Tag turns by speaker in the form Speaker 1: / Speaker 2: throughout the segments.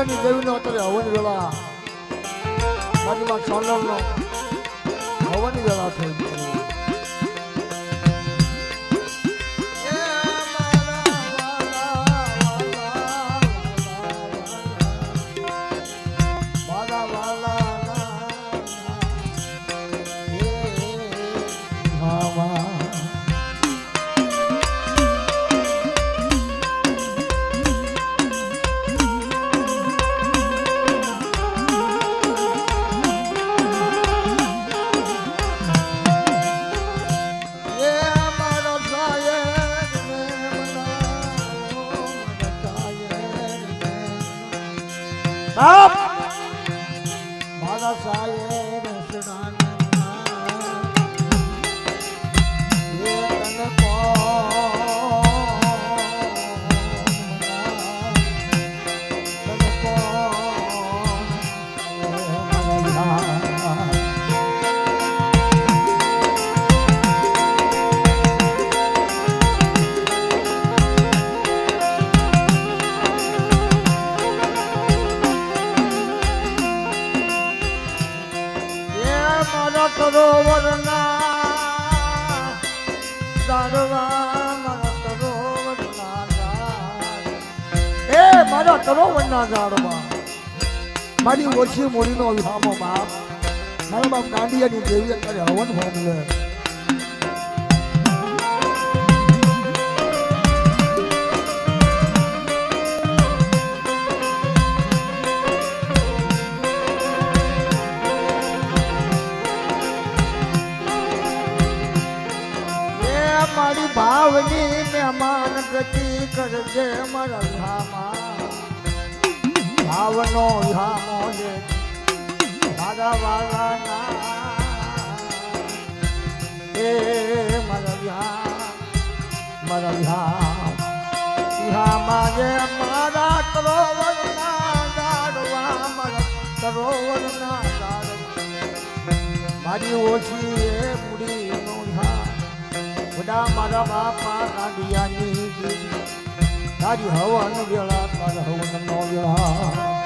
Speaker 1: દાંડિયાની દેવીનો અત્યારે હવન વેળા મારી માં સોનલનો હવન વેળા થઈ ગયો. મારા સાહેબ સરોવરના દાડવા મારા સરોવરના દાડ એ મારા સરોવરના દાડવા મારી ઓછી મોડીનો વિહામો બાપ મારા બાપ દાંડિયાની દેવી અત્યારે હવન હોમલે મારી ભાવની મહેમાન ગતિ કરજે મારા ધામા ભાવનો ધામો લે મારા વાલાના એ મારા ધામા જે મારા સરોવરના દાડવા મારા સરોવરના દાડવા મારી ઓછી એ મૂડીનો બધા મારા બાપા દાંડિયાની તારી હવન વેળા તારા હવનનો વેળા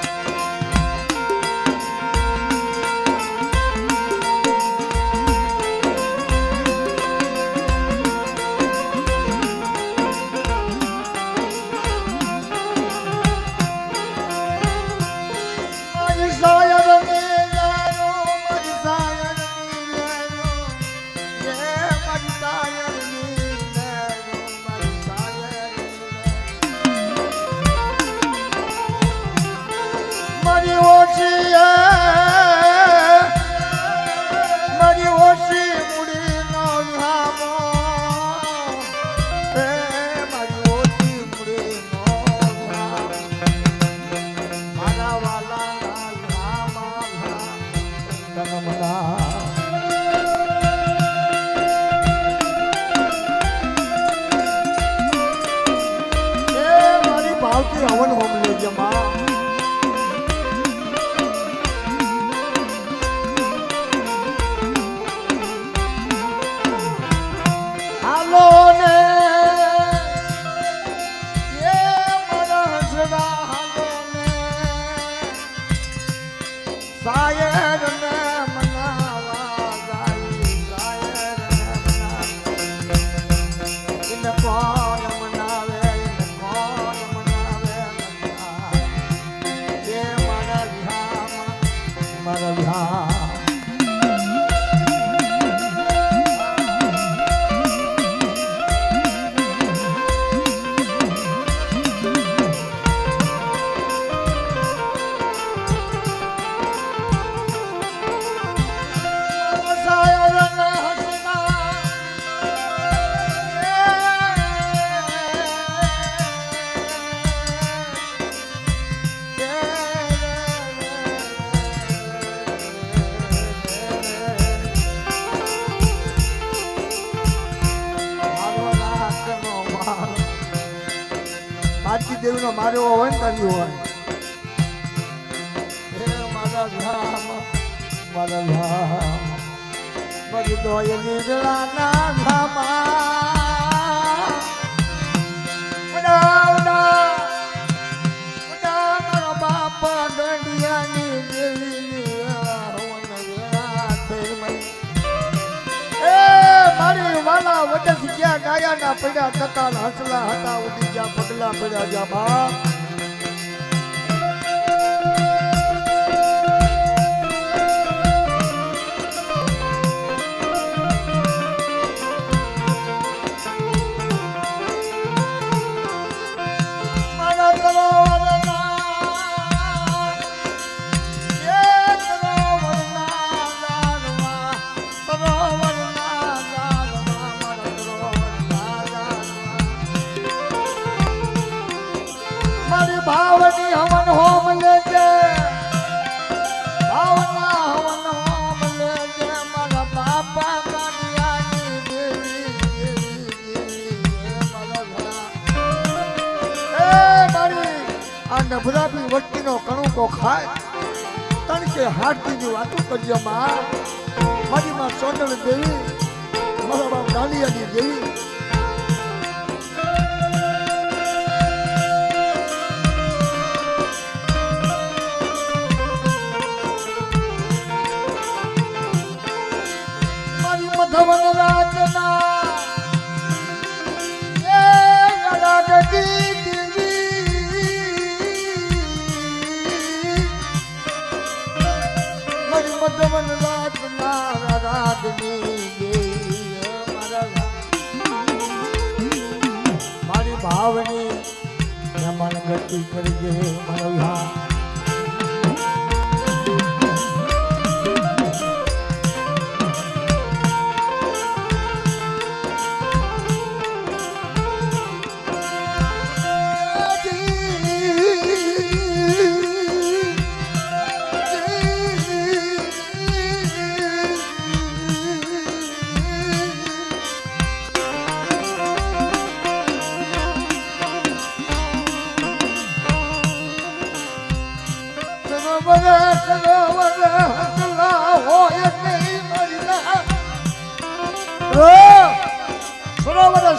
Speaker 1: હવન હોમ લેજે માં હાલો ને એ મારા હસરા હાલો ને સાયર ને મનાવા ગાઈ સાયર ને મનાવા ઇન કોણ મનાવે ઇન કોણ મારા વિહાર આરતી દેવીનો મારો હોય ને તારી હોય મારા ધામ મારી દોયની વેળાના ધામા ઉડા મારો બાપ ડાયાના પડ્યા ટકાલ હસલા હતા ઉડી ગયા પગલા પડ્યા જા બાપ ભાવની હવન હોમ લેજે ભાવના હવન હોમ લેજે મારા બાપા કાનિયાની દેવી મારી આ નભરાબી વસ્તીનો કણુકો ખાય તણકે હાથની વાતો કરજો માં મારી માં સોનલ દેવી મારા બાપ કાનિયાની દેવી ધવન રાજના એ ગળાગડી મારી મધવન રાજના રાગની મારી ભાવની મન ગતિ કરજે મારા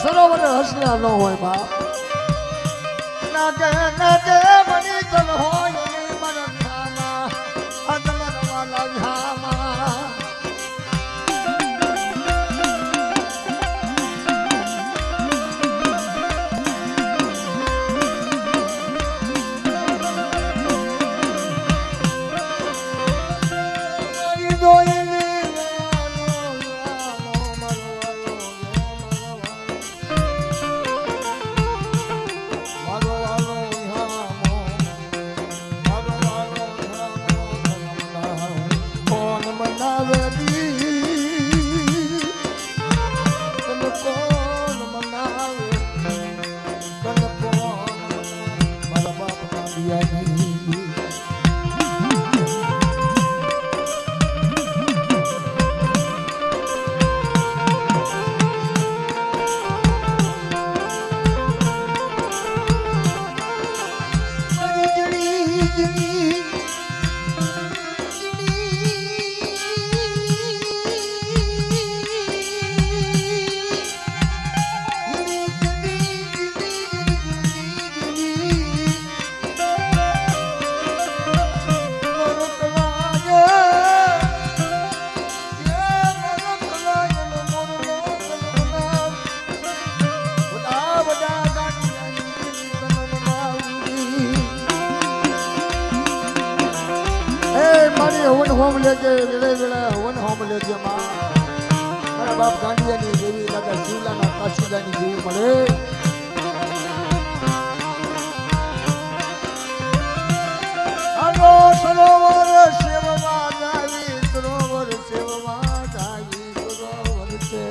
Speaker 1: સરોવર હસલા ન હોય બાપ નાગે નાગે બની તન હોય મન ખાના અદમર વાલા ઝામા હવન હોમ લેજે વેળે વેળે હવન હોમ લેજે માં મારા બાપ ગાંડિયાની દેવી દાદા શિવલાના કાશીદાની દેવી મળે હાલો સરોવર સેવવા જાવી સરોવર સેવવા જાવી સરોવર છે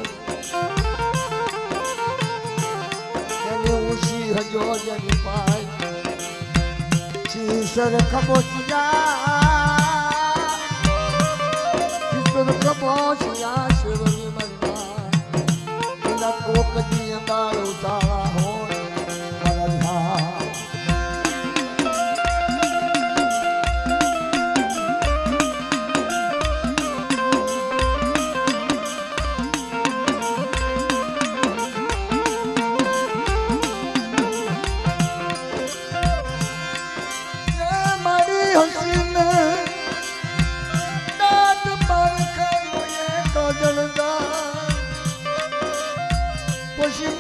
Speaker 1: એને ઉશી હજો જની પાય શીસર ખબોચિયા કપોશિયા શિવની મનમાં એના કોકની અંબાર ઉતારા હોય મારા મારી હસીન પછી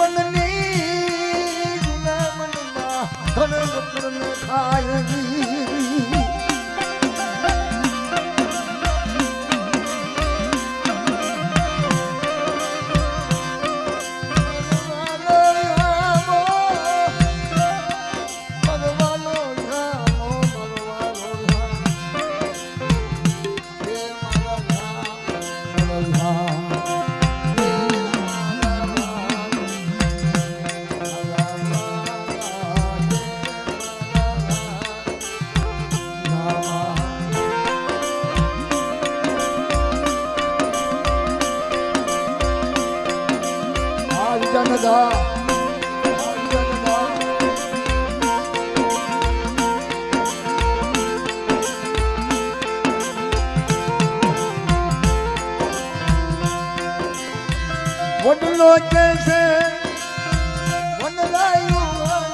Speaker 1: જનદા વડલો કે છે વડલાયું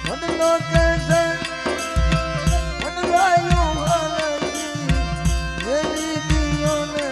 Speaker 1: વડલો કે છે વડલાયું એવી દિયો ને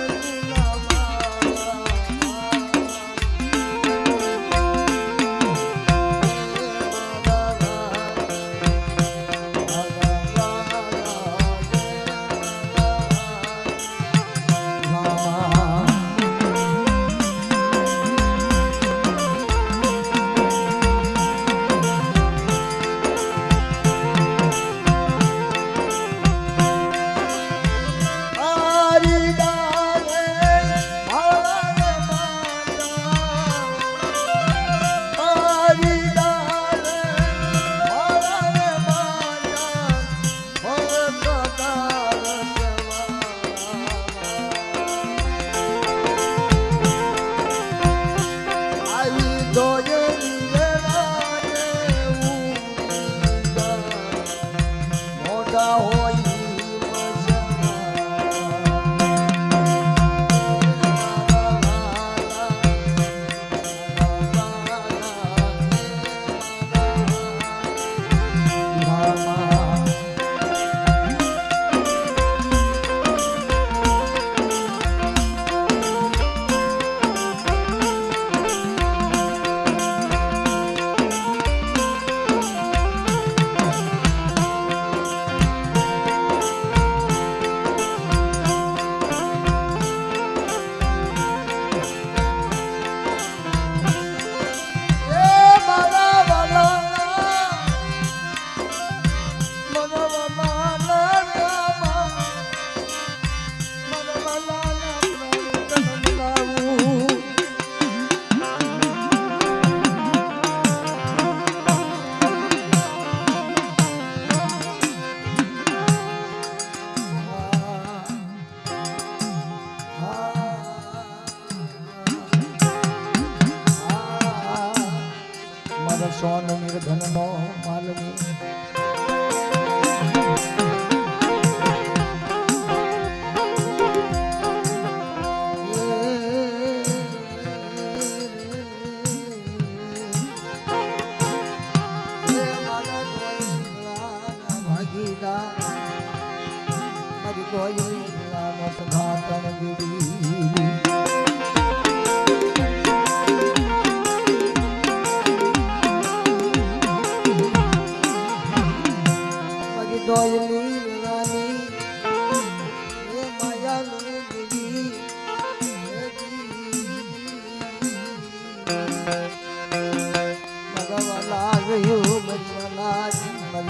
Speaker 1: સોન નિર્ધનનો માલની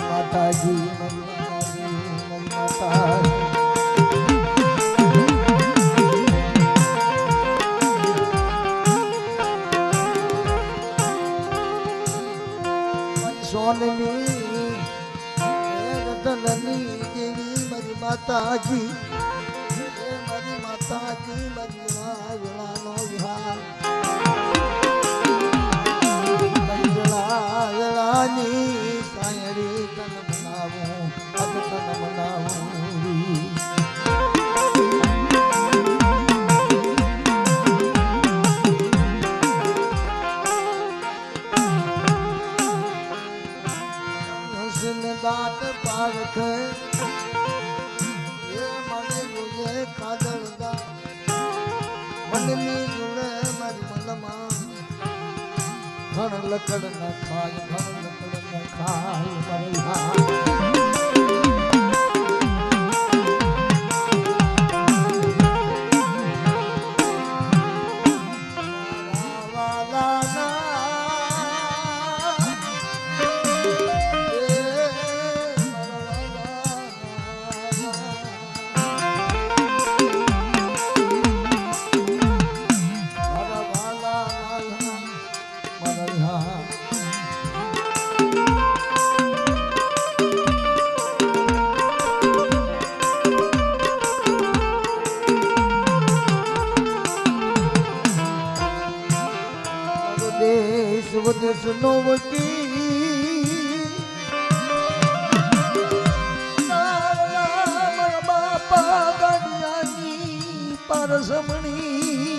Speaker 1: માતાજી સોનની રતનની દેવી મારી માતાજી મારી માતાજી મારી વેળાનો વિહાર વેળાની સાયરી તન બનાવું અદ તન બનાવું દાંત પારખ એ મને જોજે કાદળદા મનની જોડે મારી મનમાં ઘણ લકડ ન ખાય ઘણ લકડ ન ખાય મારી વદેશ નો વકી મારા બાપા ગાડિયાની પારસમણી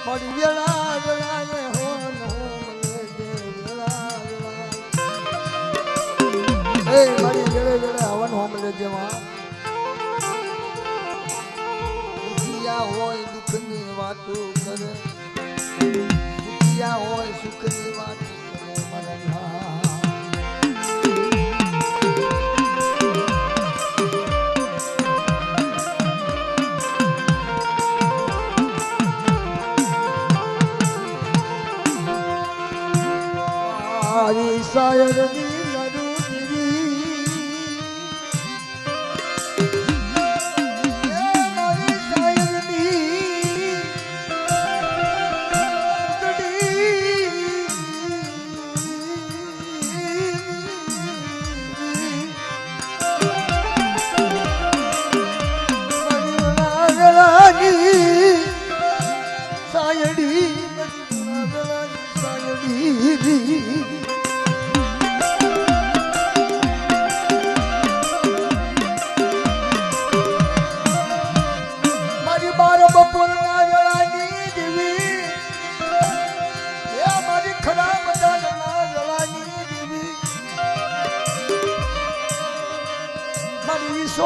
Speaker 1: મારી વેળા વેળાએ હોન મને જે વેળા વેળા એ મારી વેળે વેળે હવન હોમ લેજે માં હોય દુઃખની વાતો કરે દુખિયા હોય સુખની વાતો કરે મારા મારી શાયરની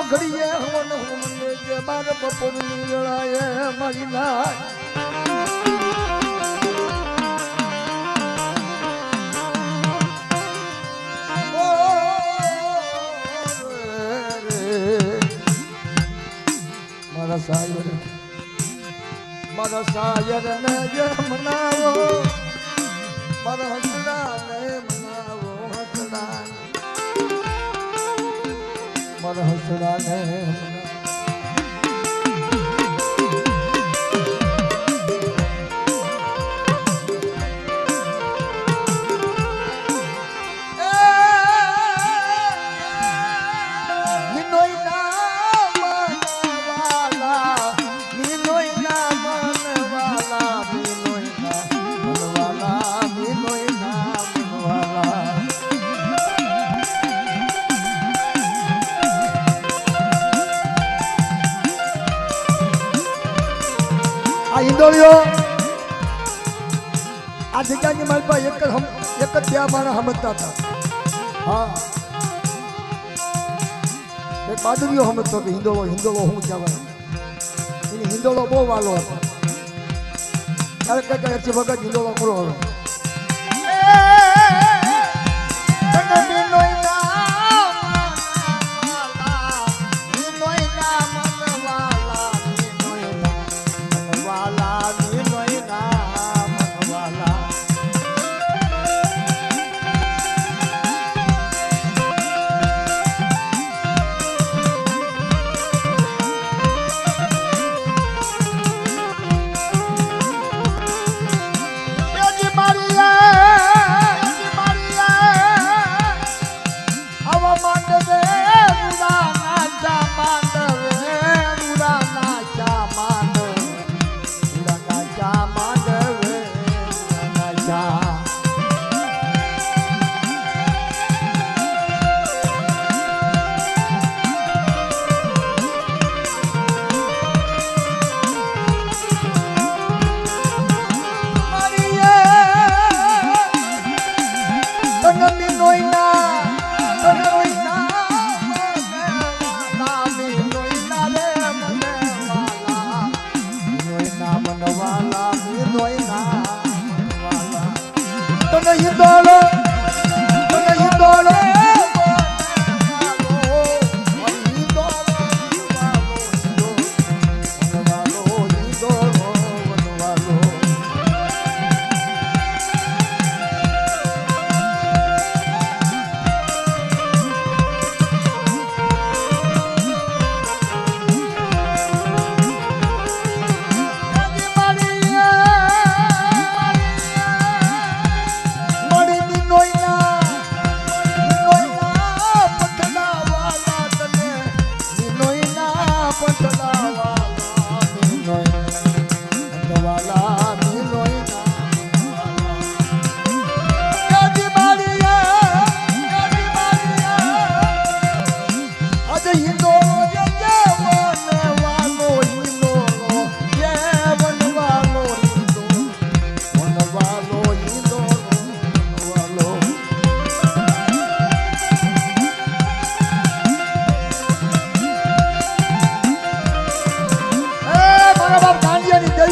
Speaker 1: ઘડીએ હવન હોમને જે બાર બપોરની વેળાએ મારી નાય મારા સાયર ને જે મનાવો મારા હસડા ને મનાવો હસડા મારા હસડા ને ઈંદોળિયો આ જગ્યાની મારી પાસે એક જ ત્યાં મારા સમજતા હતા હા એક બાદરીઓ સમજતો કે હિંદોળો શું કહેવાય એની હિંદોળો બહુ વાલો હતો ક્યારેક ક્યારેક ભગત હિંદોળો કરો હવે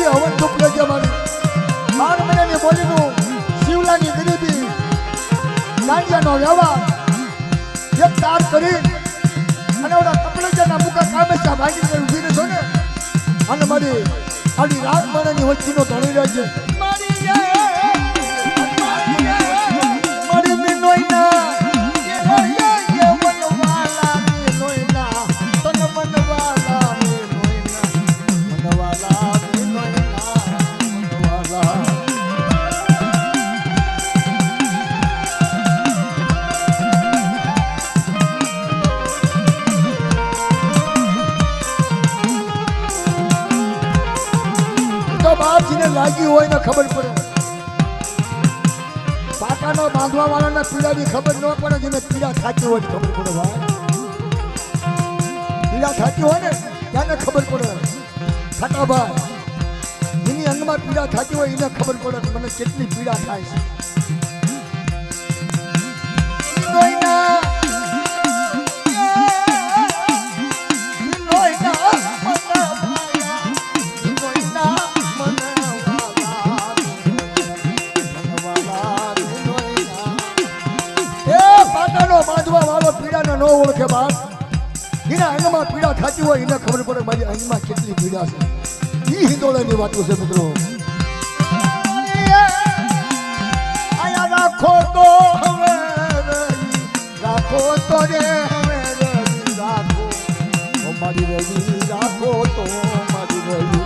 Speaker 1: દેવી હવન ધૂપ લેજે મારી 12 મહિનાની બોલીનું શિવલાની ગરીબી ગાંડિયાનો વ્યવહાર એક તાર કરી અને ઓલા કપલેજાના મુકા કામેશા ભાગી કરી ઊભી રહેશો ને અને મારી આડી રાત માણાની વચ્ચેનો ધણી રહેશે મારી મીનોઈના લાગી હોય ને ખબર પડે પાટાનો બાંધવા વાળાના પીડાની ખબર ન પડે જેને પીડા થાતી હોય ખબર પડે ભાઈ પીડા થાતી હોય ને ત્યારે ખબર પડે ખાટા ભાઈ જેની અંગમાં પીડા થાતી હોય એને ખબર પડે મને કેટલી પીડા થાય છે બાંધવા વાળો પીડાને ન ઓળખે બાપ એના અંગમાં પીડા થતી હોય એને ખબર પડે મારી અંગમાં કેટલી પીડા છે એ હિંદોળાની વાતો છે મિત્રો આયા રાખો તો હવે રાખો તો રે હવે રાખો મારી રવિ રાખો તો મારી રવિ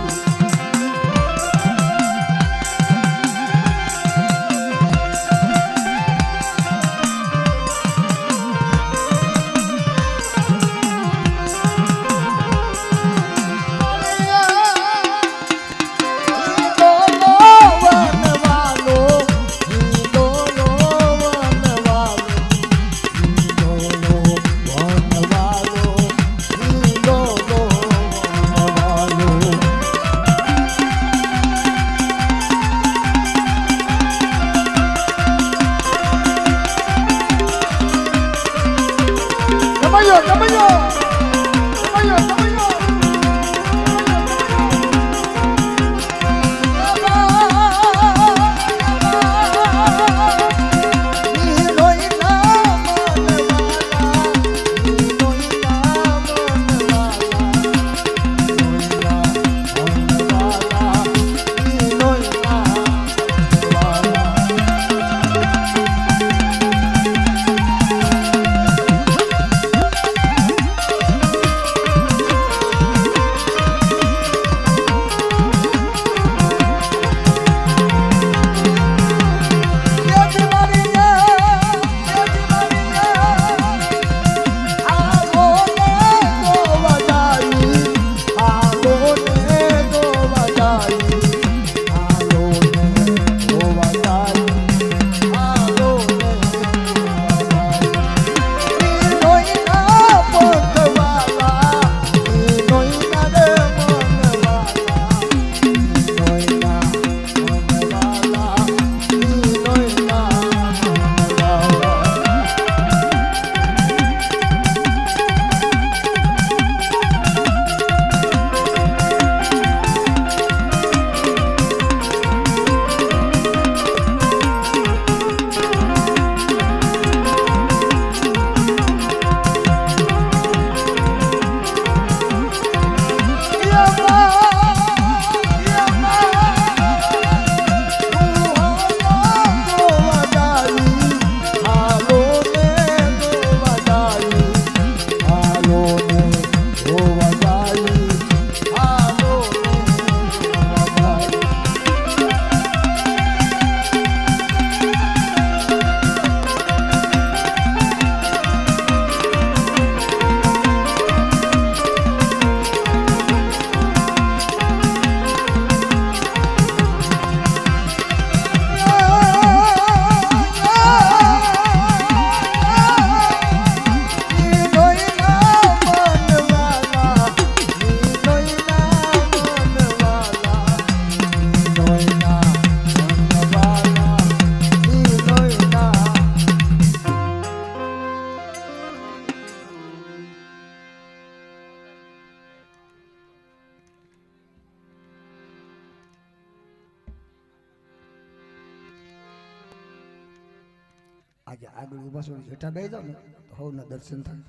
Speaker 1: આજે આગળ ઊભા છો હેઠા બેસી જાવ ને તો હવના દર્શન થાય.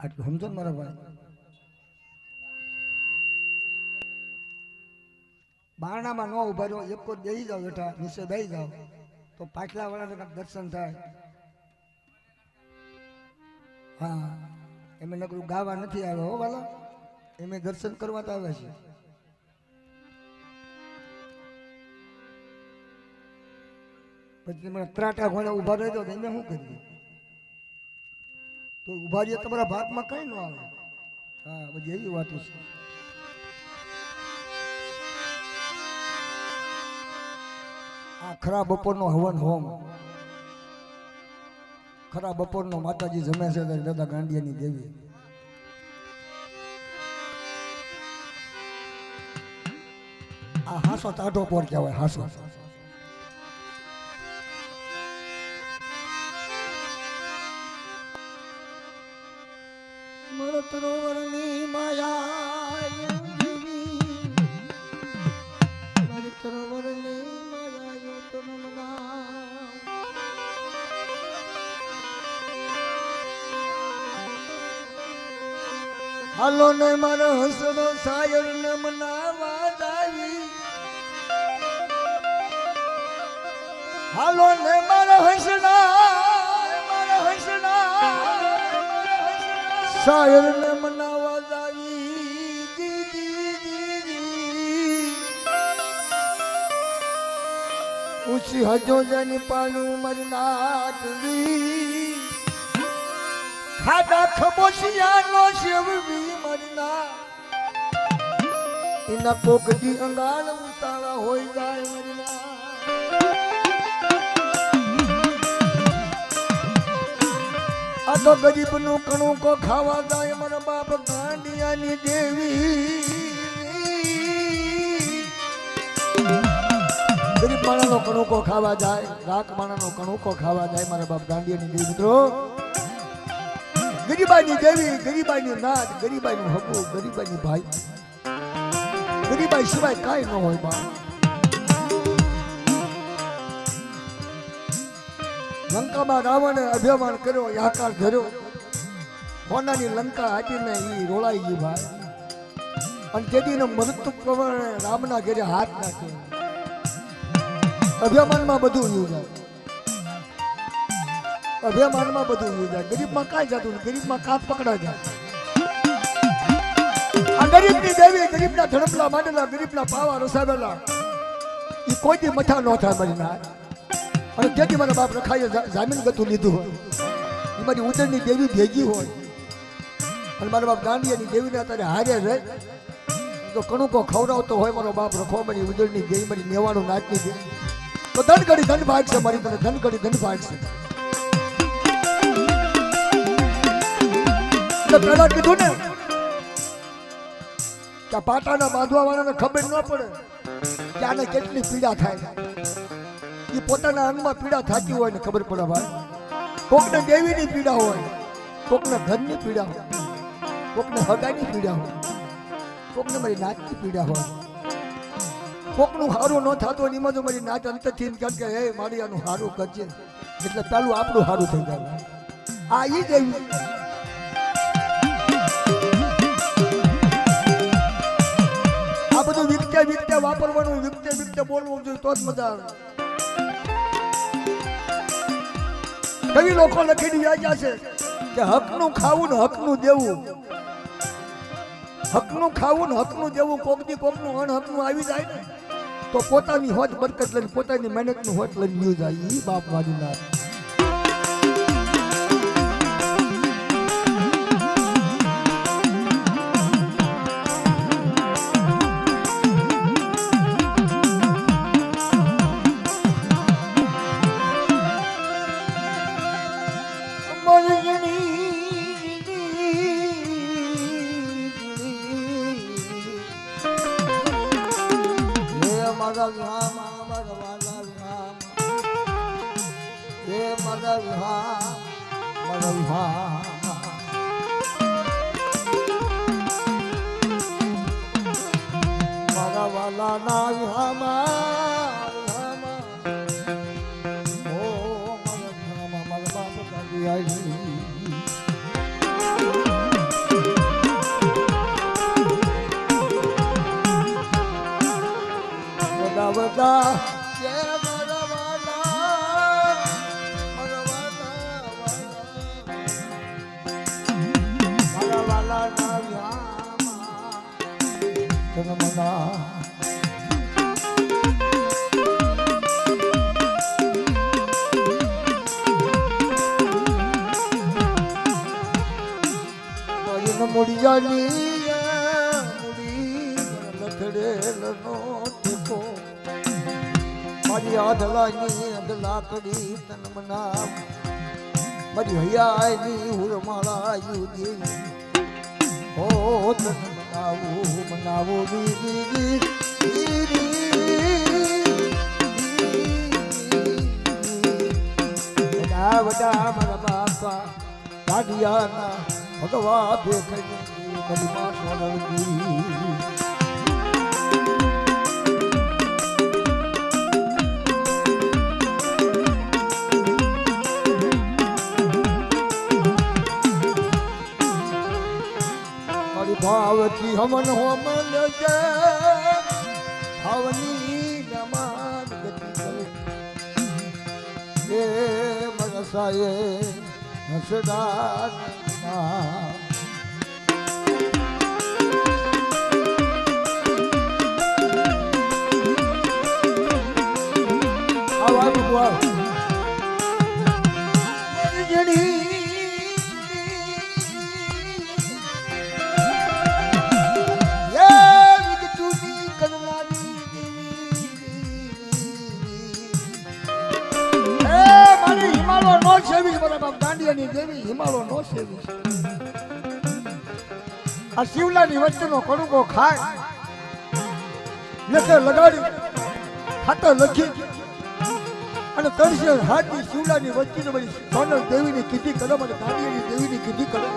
Speaker 1: આટલું સમજો ને મારા ભાઈ. બારણામાં ન ઉભા રહો, એક જ બેસી જાવ હેઠા, નીચે બેસી જાવ તો પાછલા વાળાને દર્શન થાય. હા, એમ નકરું ગાવા નથી આવ્યો હો વાલા, એમ દર્શન કરવા તો આવે છે. પછી મને ત્રાટા ઘોડે ઉભા રહી જાવ તો એમ શું કરીએ? તો ઉભા રહીએ તમારા ભાગમાં કઈ ન આવે. હા, બધી એવી વાતો છે. આ ખરા બપોરનો હવન હોમ, ખરા બપોરનો માતાજી જમે છે દાદા ગાંડિયાની દેવી. આ હાસો તાઢો પોર કહેવાય. હાસો મરતરોવરની માયા, મરતરોવરની માયા તો નમના. હાલો ને મારો હસડો સાયર ને મનાવા જાવી. હાલો ને મારો હસડા, મારો હસડા સાયર ને મનાવા જાવી. ઊંચી હજો જની પાનું મરનાટવી. ખાડા ખબોશિયાનો શેવવી મરના. એના કોકડી અંગાળ ઉતાળા હોય જાય મરના. આ તો ગરીબ નું કણું કો ખાવા જાય મારા બાપ ગાંડિયાની દેવી. ગરીબ માણાનો કણું કો ખાવા જાય, રાખ માણાનો કણું કો ખાવા જાય મારા બાપ ગાંડિયાની દેવી. મિત્રો, ગરીબાની દેવી, ગરીબાની નાદ, ગરીબાનું હકુ, ગરીબાની ભાઈ, ગરીબાઈ સિવાય કાંઈ ન હોય બા. લંકામાં રાવણે અભિમાન કર્યો, યાકાર ધર્યો, હોનાની લંકા આપીને એ રોળાઈ ગઈ ભાઈ. અને તેદીને મૃત્યુ પ્રમાણે રામના ઘેરે હાથ નાખ્યો. અભિમાનમાં બધું યુજાય, અભિમાનમાં બધું યુજાય. ગરીબમાં કાંઈ જતું નહીં, ગરીબમાં કાપ પકડા જાય. આ ગરીબની દેવી, ગરીબના ધડપલા માંડેલા, ગરીબના પાવા રસાવેલા, એ કોઈથી મઠા ન થાય મારી ના. અને તેથી મારા બાપ રખાઈએ જામીન ગતું લીધું હોય, એ મારી ઉદરની દેવી ભેગી હોય, અને મારા બાપ ગાંડિયાની દેવીને અત્યારે હારે રહે તો કણુકો ખવડાવતો હોય મારો બાપ રખો મારી ઉદરની દેવી, મારી નેવાનું નાચની દે તો ધન ઘડી ધન ભાગ છે મારી, તને ધન ઘડી ધન ભાગ છે. પેલા કીધું ને કે પાટાના બાંધવા વાળાને ખબર ન પડે કે આને કેટલી પીડા થાય. એ પોતાના અંગમાં પીડા થતી હોય ને ખબર પડે ભાઈ. કોકને દેવીની પીડા હોય, કોકને ઘરની પીડા હોય, કોકને હગાની પીડા હોય, કોકને મારી નાચની પીડા હોય, કોકનું સારું ન થતું હોય એમાં જો મારી નાચ અંતથી કેમ કે હે મારી આનું સારું કરજે એટલે પેલું આપણું સારું થઈ જાય. આ ઈ દેવી આ બધું વિકતે વિકતે વાપરવાનું, વિકતે વિકતે બોલવું જોઈએ તો જ મજા આવે. કવિ લોકો લખીને વ્યાજ્યા છે કે હકનું ખાવું ને હકનું દેવું, હકનું ખાવું ને હકનું દેવું. કોકની કોકનું અણહકનું આવી જાય ને તો પોતાની હોજ બરકત લઈને, પોતાની મહેનતનું હોજ લઈને વ્યુ જાય. ઈ બાપ વાળી ના વાલા ના બધા જય મારા વાલા મારા વાલા ના વ્યામા મુડિયાની મુડી લથડેલનો ટેકો મારી આધલાની અધલાકડી તન મનાવ મારી હૈયાની હુરમાળા યુદી ઓ તન મનાવો દીદી વડા વડા મારા બાપા દાડિયાના ભગવા ભેખની કલિમા સોનલજી મારી ભાવથી હમન હોમન જે ભાવની નમાન ગતિ કરે એ મનસાએ હસદાર દેવી હિમાલય નો સેવી આ શિવલાની વચ્ચેનો કડુકો ખાય લખે લગાડી ખાતર લખી અને તરસે હાથી શિવલાની વચ્ચે બધી સોનલ દેવીની કીધી કરો અને ગાંધીની દેવીની કીધી કરો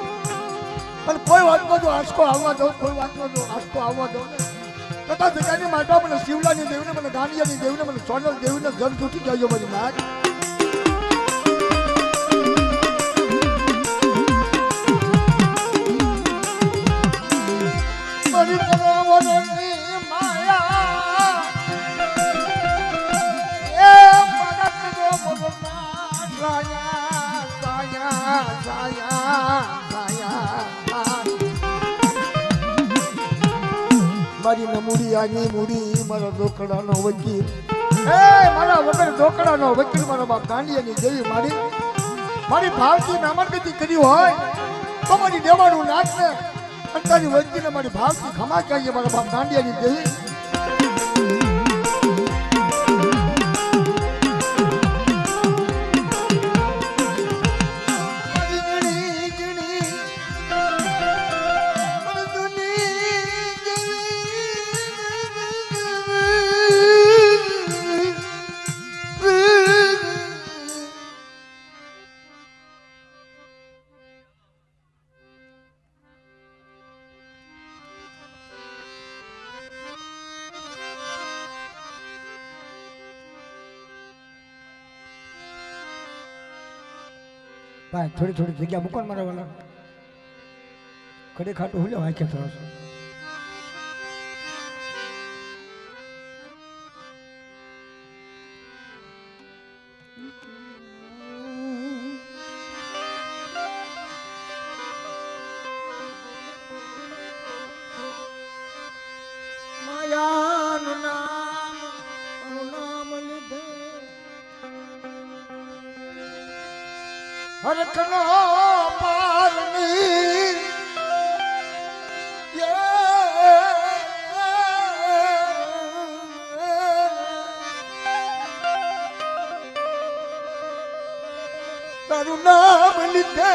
Speaker 1: અને કોઈ વાતમાં જો આંસકો આવવા દો કોઈ વાતમાં જો આંસકો આવવા દો તથા જગાની માતા મને શિવલાની દેવીને મને ગાંધીની દેવીને મને સોનલ દેવીને જન તૂટી જાય મારી નાક મારી નમુડી આની મુડી મારા દોકડાનો વકીલ મારા વગર દોકડાનો વકીલ મારા બાપ ગાંડીયાની દેવી મારી ભાવથી નામર્ગતિ કરી હોય તો મારી દેવાનું નાચ ને અને તારી વકીલે મારી ભાવથી ખમા કહીએ મારા બાપ ગાંડીયાની દેવી ભાઈ થોડી થોડી જગ્યા મૂકો ને મારા વાલા કડે ખાટું હુલ્યો વાંચે થોડો માયાનું નામ લીધે હરખનો પારની તારું નામ લીધે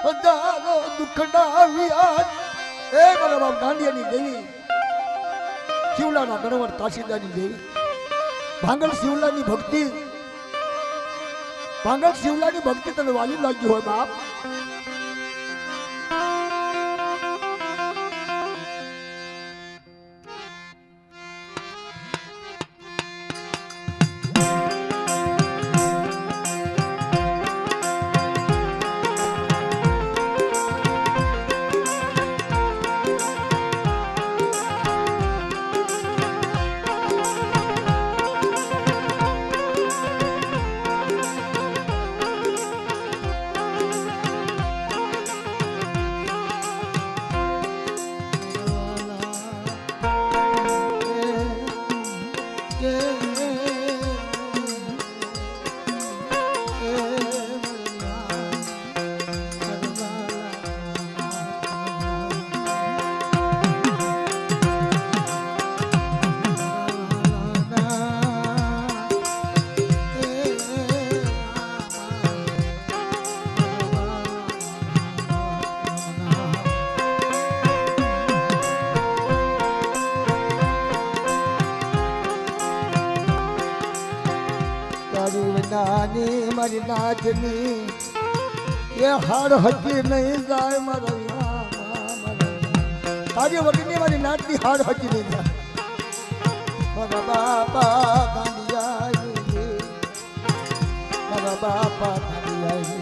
Speaker 1: હજારો દુઃખના વ્યાજ એ મારા બાપ દાંડિયાની દેવી શિવલાના ગણવર કાશીદાની દેવી ભાંગલ શિવલાની ભક્તિ ભાંગલ શિવલાની ભક્તિ તને વાલી લાગી હોય બાપ નાચની મારી નાચની એ હાડ હજી નહીં જાય મારા તારી વગરની મારી નાચની હાડ હજી નહીં જાય મારા બાપા ગાંડિયા મારા બાપા ગાંડિયા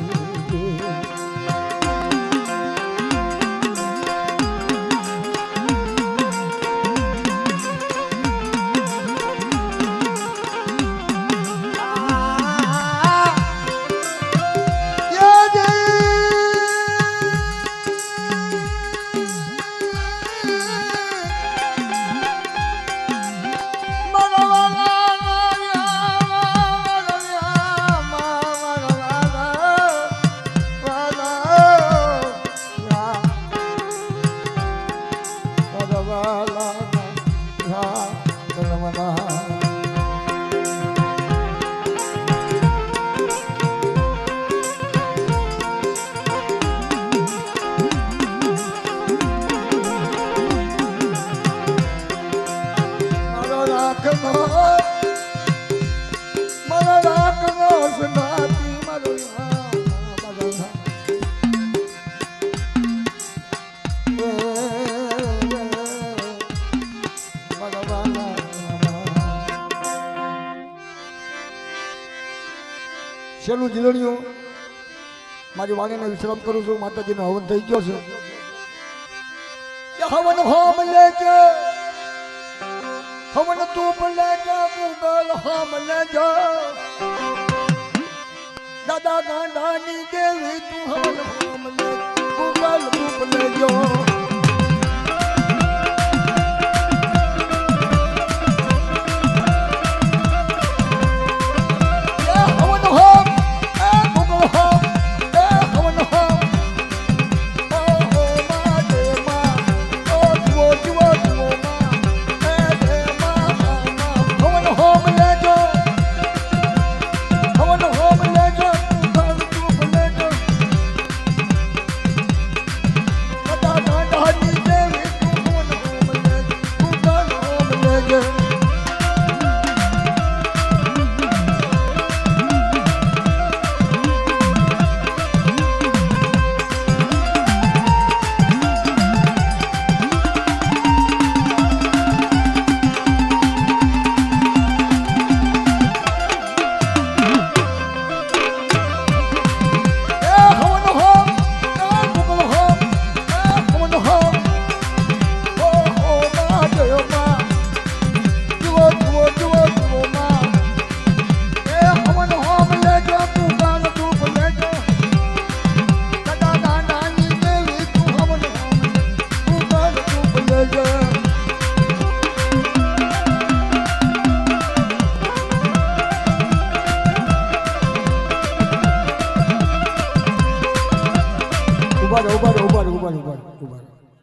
Speaker 1: છેલ્લું જીલણિયું મારી વાણીને વિશ્રામ કરું છું. માતાજીનો હવન થઈ ગયો છે. હવન હોમ લેજે હવન તું લેજે ગુગલ હોમ લેજે દાદા ગાંડાની દેવી તું હવન હોમ લે ગુગલ રૂપ લેજો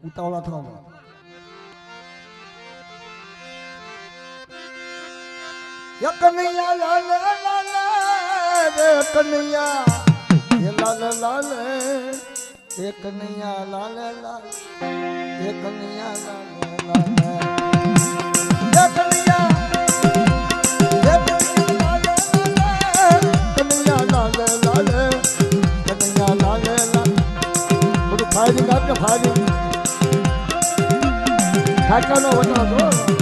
Speaker 1: ઉતાવળા થવા કનૈયા લાલ લાલ રે કનૈયા એ લાલ લાલ એ કનૈયા લાલ લાલ એ કનૈયા લાલ લાલ એ કનૈયા ફાયરી કાઢ ફાયરી ખાટલાનો વચનો છો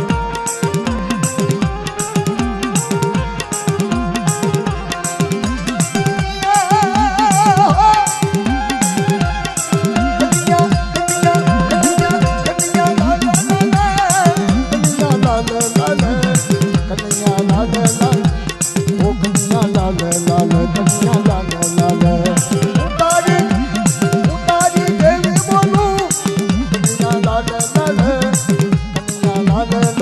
Speaker 1: la la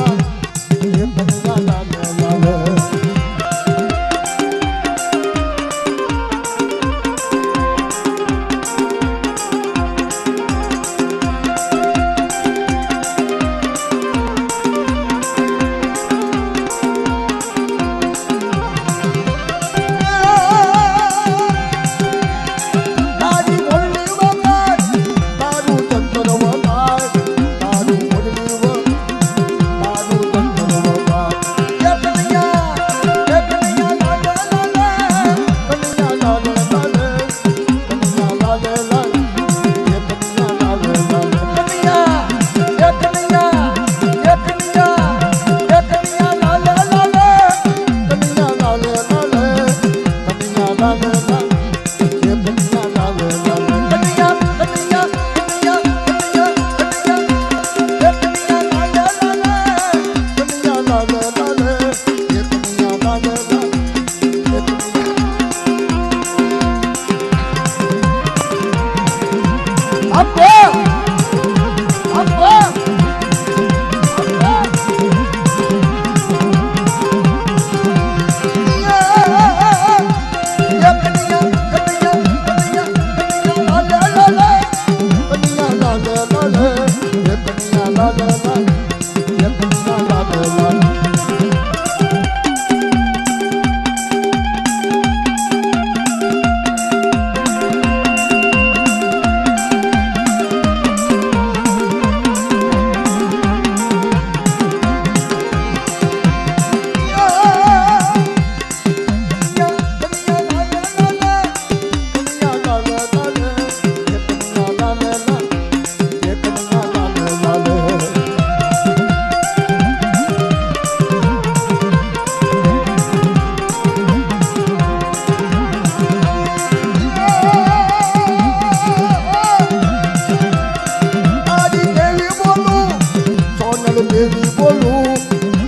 Speaker 1: દેવી બોલું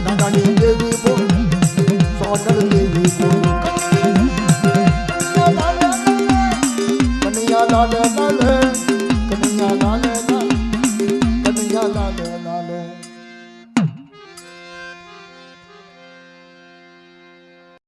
Speaker 1: નાનાની દેવી બોલું સોનલ દેવી બોલું કનૈયા લાલ